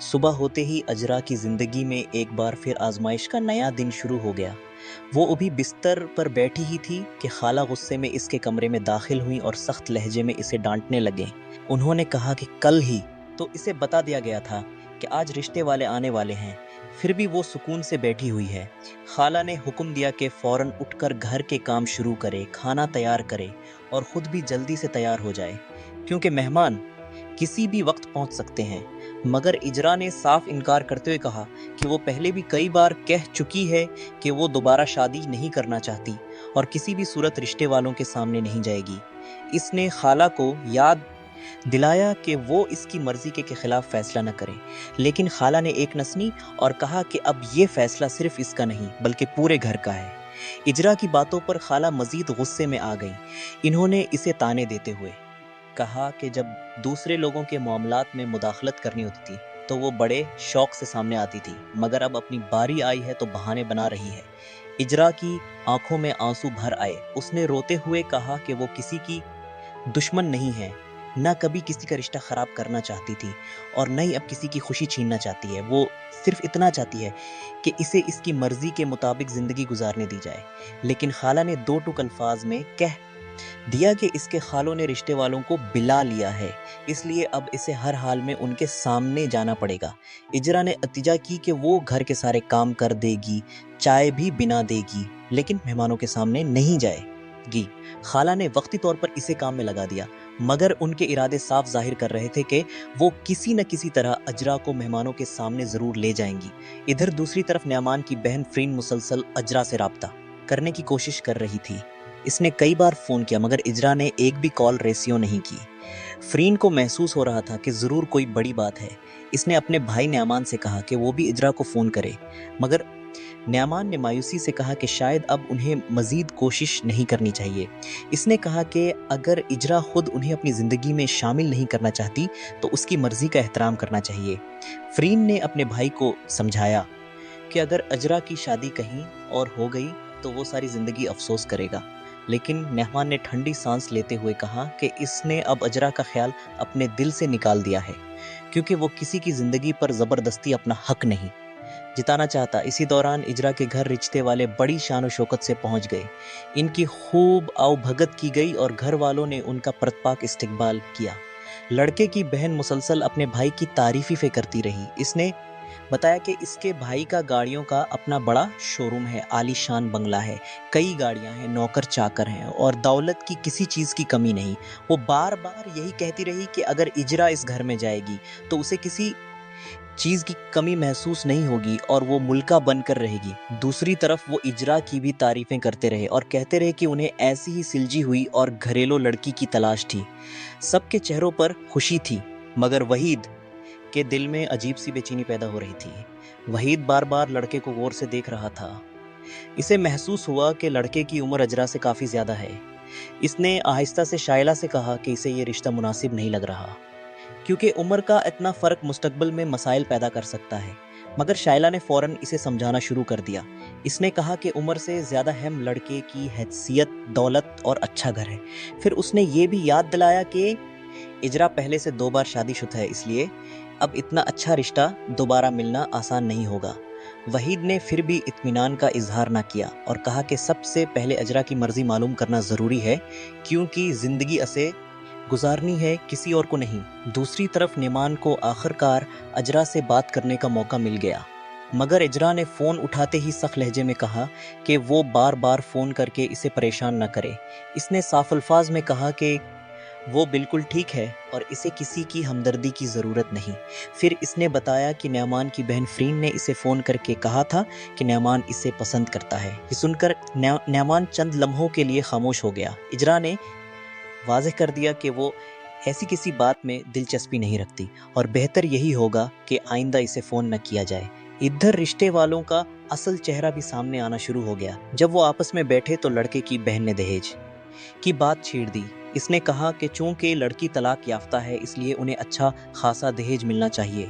صبح ہوتے ہی اجرا کی زندگی میں ایک بار پھر آزمائش کا نیا دن شروع ہو گیا۔ وہ ابھی بستر پر بیٹھی ہی تھی کہ خالہ غصے میں اس کے کمرے میں داخل ہوئیں اور سخت لہجے میں اسے ڈانٹنے لگیں۔ انہوں نے کہا کہ کل ہی تو اسے بتا دیا گیا تھا کہ آج رشتے والے آنے والے ہیں، پھر بھی وہ سکون سے بیٹھی ہوئی ہے۔ خالہ نے حکم دیا کہ فوراً اٹھ کر گھر کے کام شروع کرے، کھانا تیار کرے اور خود بھی جلدی سے تیار ہو جائے، کیونکہ مہمان کسی بھی وقت پہنچ سکتے ہیں۔ مگر اجرا نے صاف انکار کرتے ہوئے کہا کہ وہ پہلے بھی کئی بار کہہ چکی ہے کہ وہ دوبارہ شادی نہیں کرنا چاہتی اور کسی بھی صورت رشتے والوں کے سامنے نہیں جائے گی۔ اس نے خالہ کو یاد دلایا کہ وہ اس کی مرضی کے خلاف فیصلہ نہ کرے، لیکن خالہ نے ایک نہ سنی اور کہا کہ اب یہ فیصلہ صرف اس کا نہیں بلکہ پورے گھر کا ہے۔ اجرا کی باتوں پر خالہ مزید غصے میں آ گئیں۔ انہوں نے اسے تانے دیتے ہوئے کہا کہ جب دوسرے لوگوں کے معاملات میں مداخلت کرنی ہوتی تھی تو وہ بڑے شوق سے سامنے آتی تھی، مگر اب اپنی باری آئی ہے تو بہانے بنا رہی ہے۔ اجرا کی آنکھوں میں آنسو بھر آئے۔ اس نے روتے ہوئے کہا کہ وہ کسی کی دشمن نہیں ہے، نہ کبھی کسی کا رشتہ خراب کرنا چاہتی تھی اور نہ ہی اب کسی کی خوشی چھیننا چاہتی ہے۔ وہ صرف اتنا چاہتی ہے کہ اسے اس کی مرضی کے مطابق زندگی گزارنے دی جائے۔ لیکن خالہ نے دو ٹوک الفاظ میں کہہ دیا کہ اس کے خالوں نے رشتے والوں کو بلا لیا ہے، اس لیے اب اسے ہر حال میں ان کے سامنے جانا پڑے گا۔ اجرا نے التجا کی کہ وہ گھر کے سارے کام کر دے گی، چائے بھی بنا دے گی، لیکن مہمانوں کے سامنے نہیں جائے گی۔ خالہ نے وقتی طور پر اسے کام میں لگا دیا، مگر ان کے ارادے صاف ظاہر کر رہے تھے کہ وہ کسی نہ کسی طرح اجرا کو مہمانوں کے سامنے ضرور لے جائیں گی۔ ادھر دوسری طرف نعمان کی بہن فرین مسلسل اجرا سے رابطہ کرنے کی کوشش کر رہی تھی۔ اس نے کئی بار فون کیا مگر اجرا نے ایک بھی کال ریسیو نہیں کی۔ فرین کو محسوس ہو رہا تھا کہ ضرور کوئی بڑی بات ہے۔ اس نے اپنے بھائی نعمان سے کہا کہ وہ بھی اجرا کو فون کرے، مگر نعمان نے مایوسی سے کہا کہ شاید اب انہیں مزید کوشش نہیں کرنی چاہیے۔ اس نے کہا کہ اگر اجرا خود انہیں اپنی زندگی میں شامل نہیں کرنا چاہتی تو اس کی مرضی کا احترام کرنا چاہیے۔ فرین نے اپنے بھائی کو سمجھایا کہ اگر اجرا کی شادی کہیں اور ہو گئی تو وہ ساری زندگی افسوس کرے گا، لیکن نعمان نے ٹھنڈی سانس لیتے ہوئے کہا کہ اس نے اب اجرا کا خیال اپنے دل سے نکال دیا ہے، کیونکہ وہ کسی کی زندگی پر زبردستی اپنا حق نہیں جتانا چاہتا۔ اسی دوران اجرا کے گھر رشتے والے بڑی شان و شوکت سے پہنچ گئے۔ ان کی خوب آؤ بھگت کی گئی اور گھر والوں نے ان کا پرت پاک استقبال کیا۔ لڑکے کی بہن مسلسل اپنے بھائی کی تعریفیں کرتی رہی۔ اس نے بتایا کہ اس کے بھائی کا گاڑیوں کا اپنا بڑا شو روم ہے، عالی شان بنگلہ ہے، کئی گاڑیاں ہیں، نوکر چاکر ہیں اور دولت کی کسی چیز کی کمی نہیں۔ وہ بار بار یہی کہتی رہی کہ اگر اجرا اس گھر میں جائے گی تو اسے کسی چیز کی کمی محسوس نہیں ہوگی اور وہ ملکہ بن کر رہے گی۔ دوسری طرف وہ اجرا کی بھی تعریفیں کرتے رہے اور کہتے رہے کہ انہیں ایسی ہی سلجھی ہوئی اور گھریلو لڑکی کی تلاش تھی۔ سب کے چہروں پر خوشی تھی مگر وحید کے دل میں عجیب سی بے چینی پیدا ہو رہی تھی۔ وحید بار بار لڑکے کو غور سے دیکھ رہا تھا۔ اسے محسوس ہوا کہ لڑکے کی عمر اجرا سے کافی زیادہ ہے۔ اس نے آہستہ سے شائلہ سے کہا کہ اسے یہ رشتہ مناسب نہیں لگ رہا، کیونکہ عمر کا اتنا فرق مستقبل میں مسائل پیدا کر سکتا ہے۔ مگر شائلہ نے فوراً اسے سمجھانا شروع کر دیا۔ اس نے کہا کہ عمر سے زیادہ اہم لڑکے کی حیثیت، دولت اور اچھا گھر ہے۔ پھر اس نے یہ بھی یاد دلایا کہ اجرا پہلے سے 2 بار شادی شدہ ہے، اس لیے اب اتنا اچھا رشتہ دوبارہ ملنا آسان نہیں ہوگا۔ وحید نے پھر بھی اطمینان کا اظہار نہ کیا اور کہا کہ سب سے پہلے اجرا کی مرضی معلوم کرنا ضروری ہے، کیونکہ زندگی اسے گزارنی ہے، کسی اور کو نہیں۔ دوسری طرف نعمان کو آخر کار اجرا سے بات کرنے کا موقع مل گیا، مگر اجرا نے فون اٹھاتے ہی سخت لہجے میں کہا کہ وہ بار بار فون کر کے اسے پریشان نہ کرے۔ اس نے صاف الفاظ میں کہا کہ وہ بالکل ٹھیک ہے اور اسے کسی کی ہمدردی کی ضرورت نہیں۔ پھر اس نے بتایا کہ نعمان کی بہن فرین نے اسے فون کر کے کہا تھا کہ نعمان اسے پسند کرتا ہے۔ یہ سن کر نعمان چند لمحوں کے لیے خاموش ہو گیا۔ اجرا نے واضح کر دیا کہ وہ ایسی کسی بات میں دلچسپی نہیں رکھتی اور بہتر یہی ہوگا کہ آئندہ اسے فون نہ کیا جائے۔ ادھر رشتے والوں کا اصل چہرہ بھی سامنے آنا شروع ہو گیا۔ جب وہ آپس میں بیٹھے تو لڑکے کی بہن نے دہیج کی بات چھیڑ دی۔ اس نے کہا کہ چونکہ لڑکی طلاق یافتہ ہے اس لیے انہیں اچھا خاصا دہیج ملنا چاہیے۔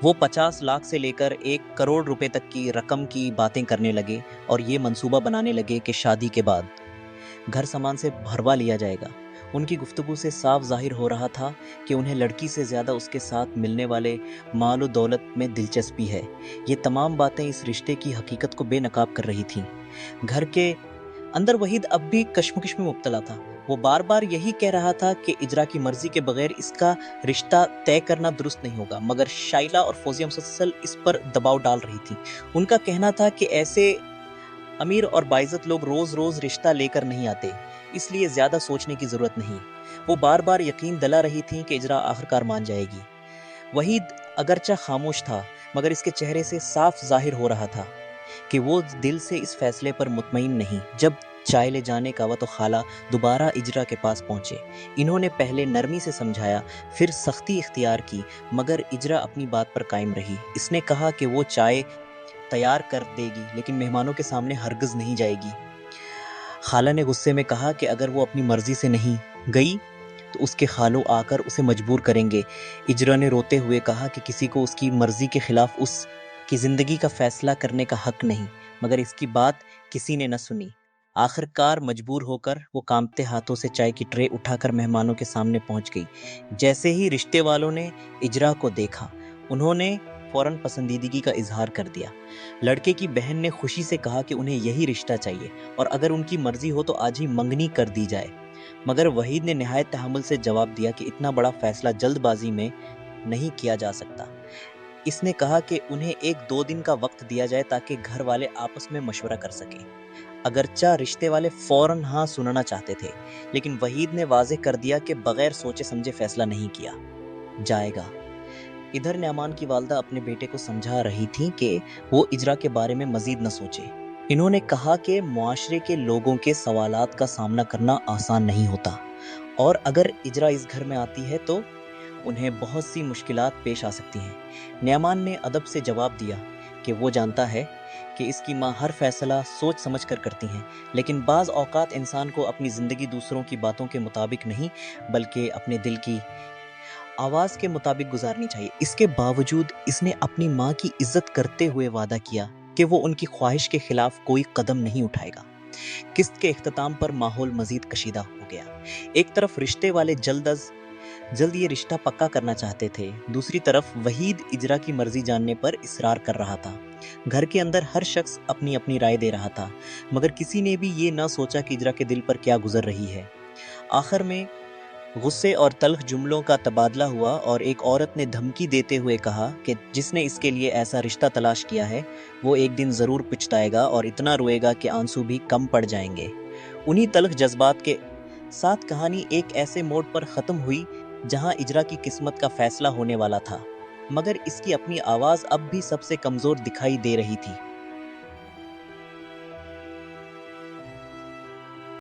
وہ 50 لاکھ سے لے کر 1 کروڑ روپے تک کی رقم کی باتیں کرنے لگے اور یہ منصوبہ بنانے لگے کہ شادی کے بعد گھر سامان سے بھروا لیا جائے گا۔ ان کی گفتگو سے صاف ظاہر ہو رہا تھا کہ انہیں لڑکی سے زیادہ اس کے ساتھ ملنے والے مال و دولت میں دلچسپی ہے۔ یہ تمام باتیں اس رشتے کی حقیقت کو بے نقاب کر رہی تھیں۔ گھر کے اندر وحید اب بھی کشمکش میں مبتلا تھا۔ وہ بار بار یہی کہہ رہا تھا کہ اجرا کی مرضی کے بغیر اس کا رشتہ طے کرنا درست نہیں ہوگا، مگر شائلہ اور فوزیہ مسلسل اس پر دباؤ ڈال رہی تھی۔ ان کا کہنا تھا کہ ایسے امیر اور باعزت لوگ روز روز رشتہ لے کر نہیں آتے، اس لیے زیادہ سوچنے کی ضرورت نہیں۔ وہ بار بار یقین دلا رہی تھیں کہ اجرا آخرکار مان جائے گی۔ وحید اگرچہ خاموش تھا، مگر اس کے چہرے سے صاف ظاہر ہو رہا تھا کہ وہ دل سے اس فیصلے پر مطمئن نہیں۔ جب چائے لے جانے کا وقت تو خالہ دوبارہ اجرا کے پاس پہنچے۔ انہوں نے پہلے نرمی سے سمجھایا، پھر سختی اختیار کی، مگر اجرا اپنی بات پر قائم رہی۔ اس نے کہا کہ وہ چائے تیار کر دے گی، لیکن مہمانوں کے سامنے ہرگز نہیں جائے گی۔ خالہ نے غصے میں کہا کہ اگر وہ اپنی مرضی سے نہیں گئی تو اس کے خالو آ کر اسے مجبور کریں گے۔ اجرا نے روتے ہوئے کہا کہ کسی کو اس کی مرضی کے خلاف اس کی زندگی کا فیصلہ کرنے کا حق نہیں، مگر اس کی بات کسی نے نہ سنی۔ آخرکار مجبور ہو کر وہ کانپتے ہاتھوں سے چائے کی ٹرے اٹھا کر مہمانوں کے سامنے پہنچ گئی۔ جیسے ہی رشتے والوں نے اجرا کو دیکھا، انہوں نے فوراً پسندیدگی کا اظہار کر دیا۔ لڑکے کی بہن نے خوشی سے کہا کہ انہیں یہی رشتہ چاہیے اور اگر ان کی مرضی ہو تو آج ہی منگنی کر دی جائے، مگر وحید نے نہایت تحمل سے جواب دیا کہ اتنا بڑا فیصلہ جلد بازی میں نہیں کیا جا سکتا۔ اس نے کہا کہ انہیں 1-2 دن کا وقت دیا جائے تاکہ گھر والے آپس میں مشورہ کر سکیں۔ اگرچہ رشتے والے فوراً ہاں سننا چاہتے تھے، لیکن وحید نے واضح کر دیا کہ بغیر سوچے سمجھے فیصلہ نہیں کیا جائے گا۔ ادھر نعمان کی والدہ اپنے بیٹے کو سمجھا رہی تھیں کہ وہ اجرا کے بارے میں مزید نہ سوچے۔ انہوں نے کہا کہ معاشرے کے لوگوں کے سوالات کا سامنا کرنا آسان نہیں ہوتا، اور اگر اجرا اس گھر میں آتی ہے تو انہیں بہت سی مشکلات پیش آ سکتی ہیں۔ نعمان نے ادب سے جواب دیا کہ وہ جانتا ہے کہ اس کی ماں ہر فیصلہ سوچ سمجھ کر کرتی ہیں، لیکن بعض اوقات انسان کو اپنی زندگی دوسروں کی باتوں کے مطابق نہیں بلکہ اپنے دل کی آواز کے مطابق گزارنی چاہیے۔ اس کے باوجود اس نے اپنی ماں کی عزت کرتے ہوئے وعدہ کیا کہ وہ ان کی خواہش کے خلاف کوئی قدم نہیں اٹھائے گا۔ قسط کے اختتام پر ماحول مزید کشیدہ ہو گیا۔ ایک طرف رشتے والے جلد یہ رشتہ پکا کرنا چاہتے تھے، دوسری طرف وحید اجرا کی مرضی جاننے پر اصرار کر رہا تھا۔ گھر کے اندر ہر شخص اپنی اپنی رائے دے رہا تھا، مگر کسی نے بھی یہ نہ سوچا کہ اجرا کے دل پر کیا گزر رہی ہے۔ آخر میں غصے اور تلخ جملوں کا تبادلہ ہوا اور ایک عورت نے دھمکی دیتے ہوئے کہا کہ جس نے اس کے لیے ایسا رشتہ تلاش کیا ہے وہ ایک دن ضرور پچھتائے گا اور اتنا روئے گا کہ آنسو بھی کم پڑ جائیں گے۔ انہی تلخ جذبات کے ساتھ کہانی ایک ایسے موڑ پر ختم ہوئی جہاں اجرا کی قسمت کا فیصلہ ہونے والا تھا، مگر اس کی اپنی آواز اب بھی سب سے کمزور دکھائی دے رہی تھی۔